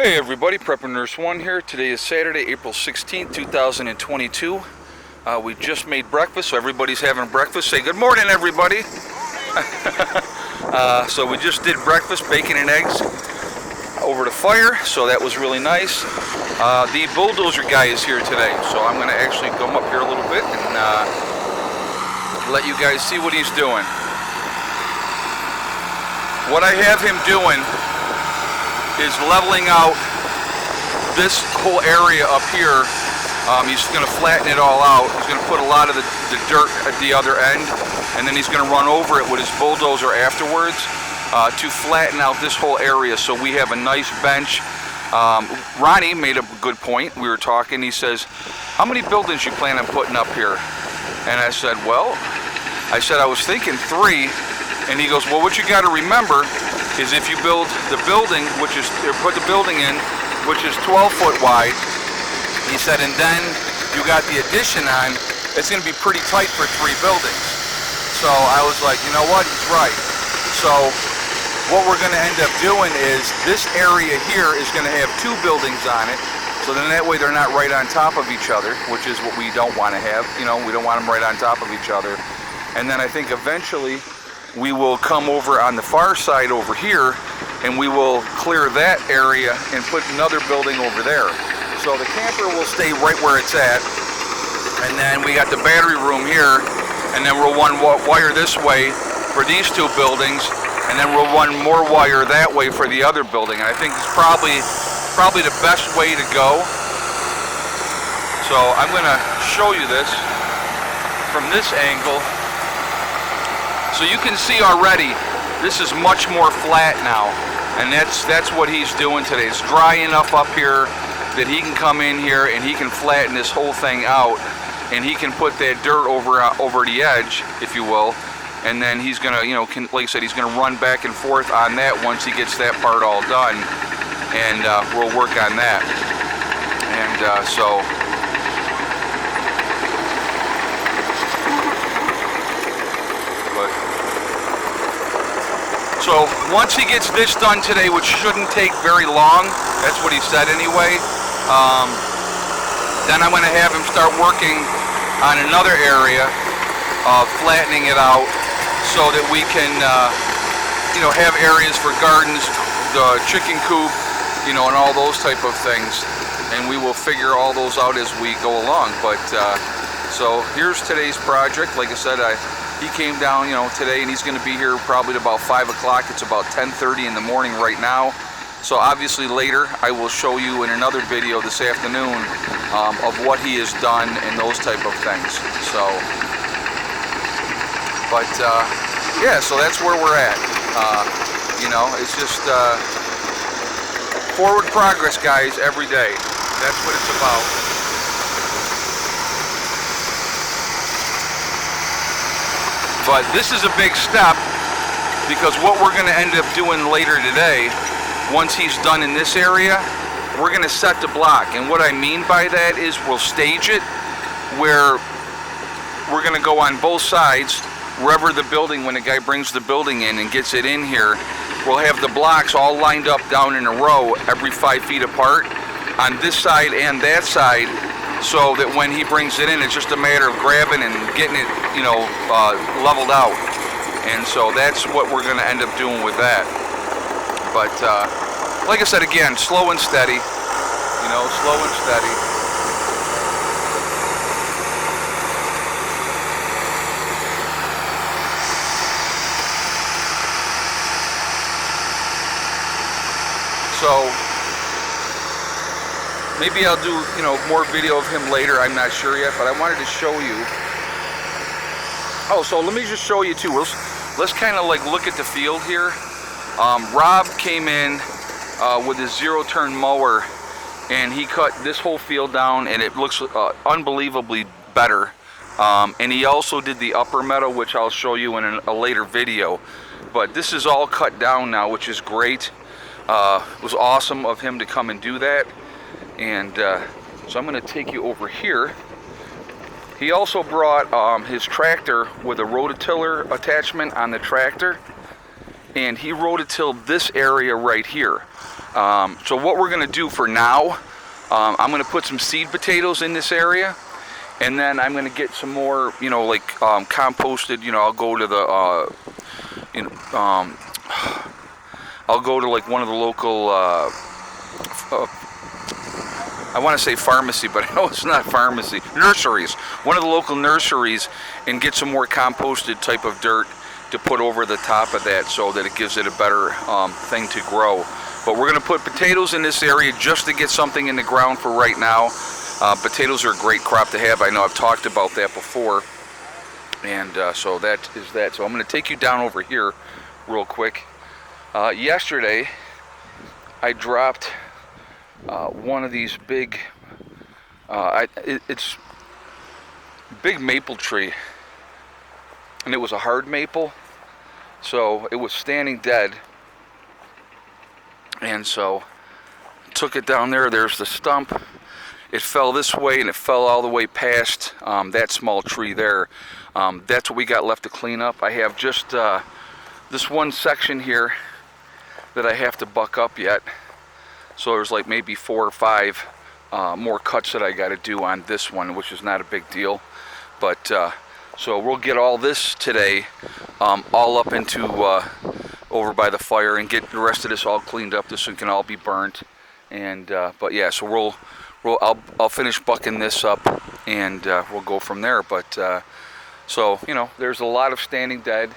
Hey everybody, Prepper Nurse 1 here. Today is Saturday, April 16th, 2022. We just made breakfast, so everybody's having breakfast. Say good morning, everybody. So we just did breakfast, bacon and eggs over the fire, so that was really nice. The Bulldozer guy is here today, so I'm going to actually come up here a little bit and let you guys see what he's doing. What I have him doing is leveling out this whole area up here. He's going to flatten it all out. He's going to put a lot of the dirt at the other end, and then he's going to run over it with his bulldozer afterwards to flatten out this whole area so we have a nice bench. Ronnie made a good point. We were talking. He says, how many buildings you plan on putting up here? And I said, well, I was thinking 3. And he goes, well, what you got to remember is if you build the building, put the building in, which is 12 foot wide, he said, and then you got the addition on, it's going to be pretty tight for 3 buildings. So I was like, you know what, he's right. So what we're going to end up doing is this area here is going to have 2 buildings on it. So then that way they're not right on top of each other, which is what we don't want to have. You know, we don't want them right on top of each other. And then I think eventually we will come over on the far side over here and we will clear that area and put another building over there. So the camper will stay right where it's at, and then we got the battery room here, and then we'll run wire this way for these 2 buildings, and then we'll run more wire that way for the other building. And I think it's probably the best way to go. So I'm going to show you this from this angle. So you can see already, this is much more flat now, and that's what he's doing today. It's dry enough up here that he can come in here and he can flatten this whole thing out, and he can put that dirt over the edge, if you will, and then he's gonna, you know, like I said, he's gonna run back and forth on that once he gets that part all done, and we'll work on that. And So once he gets this done today, which shouldn't take very long, that's what he said anyway, then I'm going to have him start working on another area, flattening it out so that we can, you know, have areas for gardens, the chicken coop, you know, and all those type of things. And we will figure all those out as we go along. But so here's today's project. Like I said, he came down, you know, today, and he's going to be here probably at about 5 o'clock. It's about 10:30 in the morning right now. So obviously later I will show you in another video this afternoon of what he has done and those type of things. So, but yeah, so that's where we're at. You know, it's just forward progress, guys, every day. That's what it's about. But this is a big step, because what we're going to end up doing later today, once he's done in this area, we're going to set the block. And what I mean by that is we'll stage it where we're going to go on both sides, wherever the building, when the guy brings the building in and gets it in here, we'll have the blocks all lined up down in a row every 5 feet apart on this side and that side, so that when he brings it in, it's just a matter of grabbing and getting it, you know, leveled out. And so that's what we're going to end up doing with that. But like I said, again, slow and steady, you know, slow and steady. So maybe I'll do, you know, more video of him later. I'm not sure yet, but I wanted to show you. Oh, so let me just show you too. Let's kind of like look at the field here. Rob came in with his 0-turn mower, and he cut this whole field down, and it looks unbelievably better. And he also did the upper meadow, which I'll show you in a later video. But this is all cut down now, which is great. It was awesome of him to come and do that. And so I'm going to take you over here. He also brought his tractor with a rototiller attachment on the tractor, and he rode it till this area right here. So what we're gonna do for now, I'm gonna put some seed potatoes in this area, and then I'm gonna get some more, you know, like composted. You know, I'll go to the, I'll go to like one of the local, I want to say pharmacy, but I know it's not pharmacy, nurseries. One of the local nurseries, and get some more composted type of dirt to put over the top of that so that it gives it a better thing to grow. But we're going to put potatoes in this area just to get something in the ground for right now. Potatoes are a great crop to have. I know I've talked about that before. And so that is that. So I'm going to take you down over here real quick. Yesterday, I dropped one of these big, it's big maple tree. And it was a hard maple. So it was standing dead. And so took it down there. There's the stump. It fell this way, and it fell all the way past that small tree there. That's what we got left to clean up. I have just this one section here that I have to buck up yet. So there's like maybe 4 or 5 more cuts that I got to do on this one, which is not a big deal. But so we'll get all this today all up into over by the fire, and get the rest of this all cleaned up. This one can all be burnt. And but yeah, so I'll finish bucking this up, and we'll go from there. But so, you know, there's a lot of standing dead,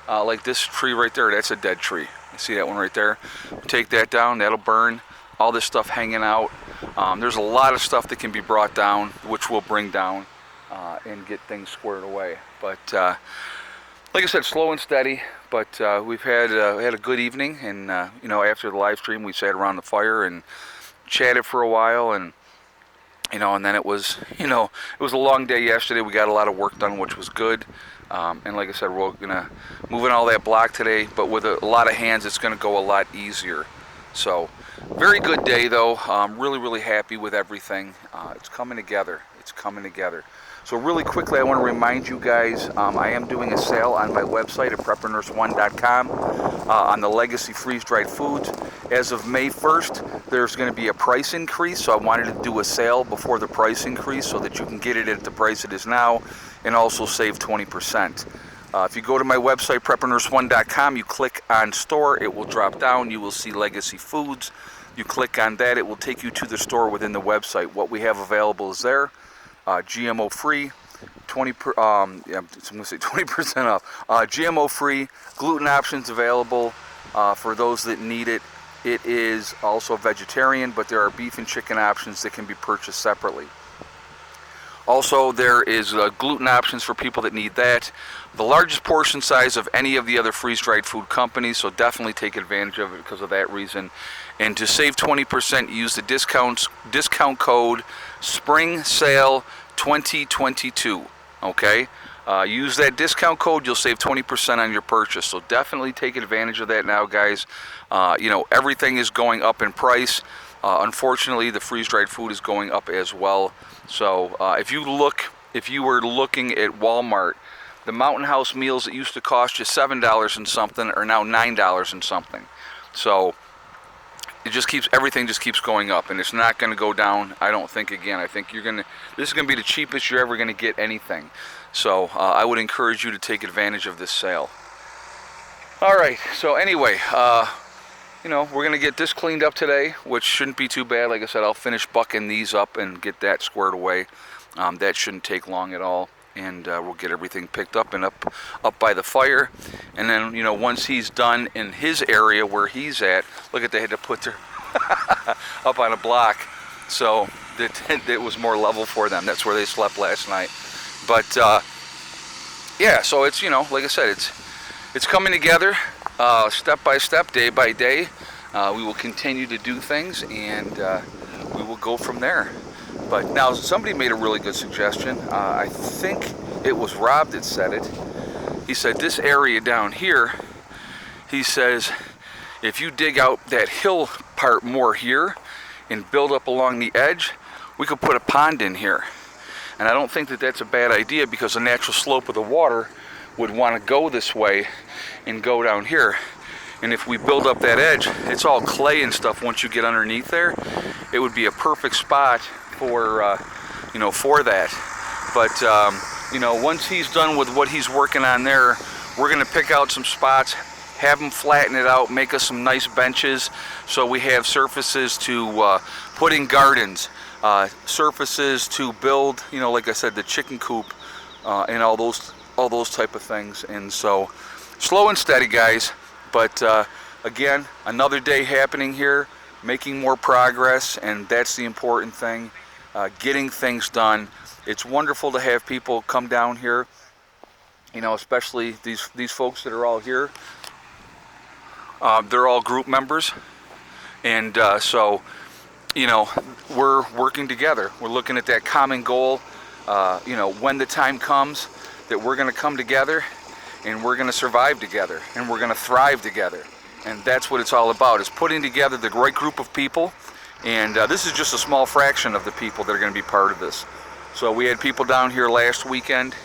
like this tree right there. That's a dead tree. You see that one right there? Take that down. That'll burn. All this stuff hanging out. There's a lot of stuff that can be brought down, which we'll bring down and get things squared away. But like I said, slow and steady. But we've had a good evening, and you know, after the live stream, we sat around the fire and chatted for a while, and you know, and then it was, you know, it was a long day yesterday. We got a lot of work done, which was good. And like I said, we're gonna move in all that block today, but with a lot of hands, it's gonna go a lot easier. So, very good day though. Really, really happy with everything. It's coming together. It's coming together. So really quickly, I want to remind you guys, I am doing a sale on my website at preppernurse1.com on the legacy freeze-dried foods. As of May 1st, there's going to be a price increase, so I wanted to do a sale before the price increase so that you can get it at the price it is now and also save 20%. If you go to my website, preppernurse1.com, you click on store, it will drop down. You will see legacy foods. You click on that, it will take you to the store within the website. What we have available is there. GMO free, 20% off. GMO free, gluten options available for those that need it. It is also vegetarian, but there are beef and chicken options that can be purchased separately. Also, there is gluten options for people that need that. The largest portion size of any of the other freeze-dried food companies, so definitely take advantage of it because of that reason. And to save 20%, use the discount code Spring Sale 2022. Okay, use that discount code. You'll save 20% on your purchase. So definitely take advantage of that now, guys. You know, everything is going up in price. Unfortunately, the freeze-dried food is going up as well. So if you were looking at Walmart, the Mountain House meals that used to cost you $7 and something are now $9 and something. So everything just keeps going up, and it's not going to go down, I don't think, again. I think this is going to be the cheapest you're ever going to get anything. So I would encourage you to take advantage of this sale. All right, so anyway, you know, we're going to get this cleaned up today, which shouldn't be too bad. Like I said, I'll finish bucking these up and get that squared away. That shouldn't take long at all. And we'll get everything picked up and up by the fire. And then, you know, once he's done in his area where he's at, look at, they had to put their up on a block, so it was more level for them. That's where they slept last night. But yeah, so it's, you know, like I said, it's coming together step by step, day by day. We will continue to do things, and we will go from there. But now, somebody made a really good suggestion. I think it was Rob that said it. He said this area down here, he says, if you dig out that hill part more here and build up along the edge, we could put a pond in here. And I don't think that that's a bad idea, because the natural slope of the water would want to go this way and go down here. And if we build up that edge, it's all clay and stuff. Once you get underneath there, it would be a perfect spot for, you know, for that. But, you know, once he's done with what he's working on there, we're gonna pick out some spots, have him flatten it out, make us some nice benches so we have surfaces to put in gardens, surfaces to build, you know, like I said, the chicken coop and all those type of things. And so slow and steady, guys, but again, another day happening here, making more progress, and that's the important thing, getting things done. It's wonderful to have people come down here, you know, especially these folks that are all here. They're all group members, and so, you know, we're working together. We're looking at that common goal, you know, when the time comes that we're going to come together and we're going to survive together and we're going to thrive together. And that's what it's all about, is putting together the right group of people. And this is just a small fraction of the people that are going to be part of this. So we had people down here last weekend.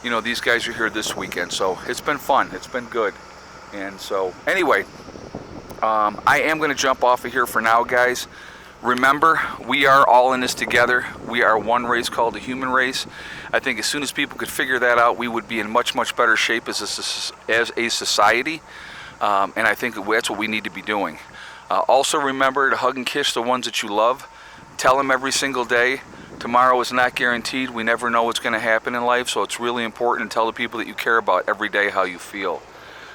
You know, these guys are here this weekend. So it's been fun. It's been good. And so anyway, I am going to jump off of here for now, guys. Remember, we are all in this together. We are one race called the human race. I think as soon as people could figure that out, we would be in much, much better shape as a society. And I think that's what we need to be doing. Also remember to hug and kiss the ones that you love. Tell them every single day. Tomorrow is not guaranteed. We never know what's going to happen in life, so it's really important to tell the people that you care about every day how you feel.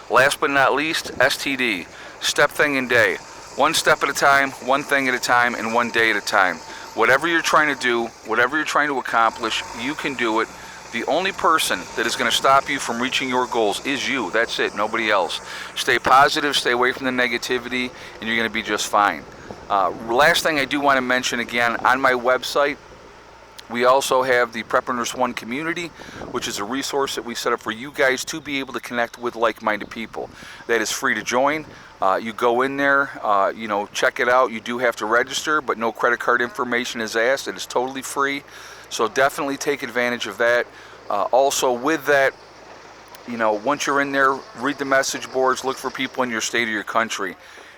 Last but not least, STD. Step thing in day. One step at a time, one thing at a time, and one day at a time. Whatever you're trying to do, whatever you're trying to accomplish, you can do it. The only person that is going to stop you from reaching your goals is you. That's it, nobody else. Stay positive, stay away from the negativity, and you're going to be just fine. Last thing I do want to mention again, on my website, we also have the Preppreneurs 1 community, which is a resource that we set up for you guys to be able to connect with like-minded people. That is free to join. You go in there, you know, check it out. You do have to register, but no credit card information is asked. It is totally free. So definitely take advantage of that. Also with that, you know, once you're in there, read the message boards, look for people in your state or your country.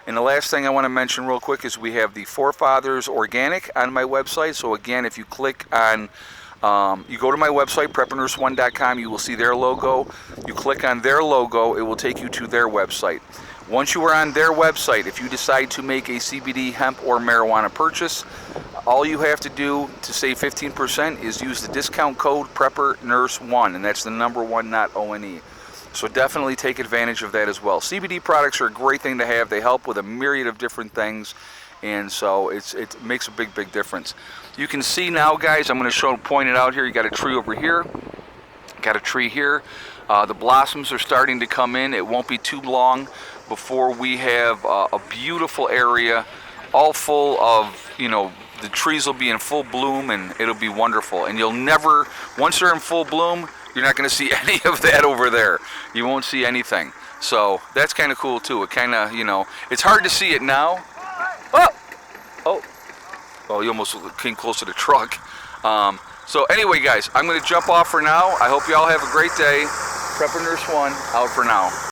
And the last thing I want to mention real quick is we have the Forefathers Organic on my website. So again, if you click on, you go to my website, prepreneurs1.com, you will see their logo. You click on their logo, it will take you to their website. Once you are on their website, if you decide to make a CBD, hemp, or marijuana purchase, all you have to do to save 15% is use the discount code PrepperNurse1, and that's the number 1, not ONE. So definitely take advantage of that as well. CBD products are a great thing to have. They help with a myriad of different things, and so it makes a big, big difference. You can see now, guys, I'm going to point it out here. You got a tree over here, got a tree here. The blossoms are starting to come in. It won't be too long before we have a beautiful area all full of, you know, the trees will be in full bloom, and it'll be wonderful. And you'll never, once they're in full bloom, you're not going to see any of that over there. You won't see anything. So that's kind of cool too. It kind of, you know, it's hard to see it now. Oh, well, you almost came close to the truck. So anyway, guys, I'm going to jump off for now. I hope you all have a great day. Preppreneurs 1 out for now.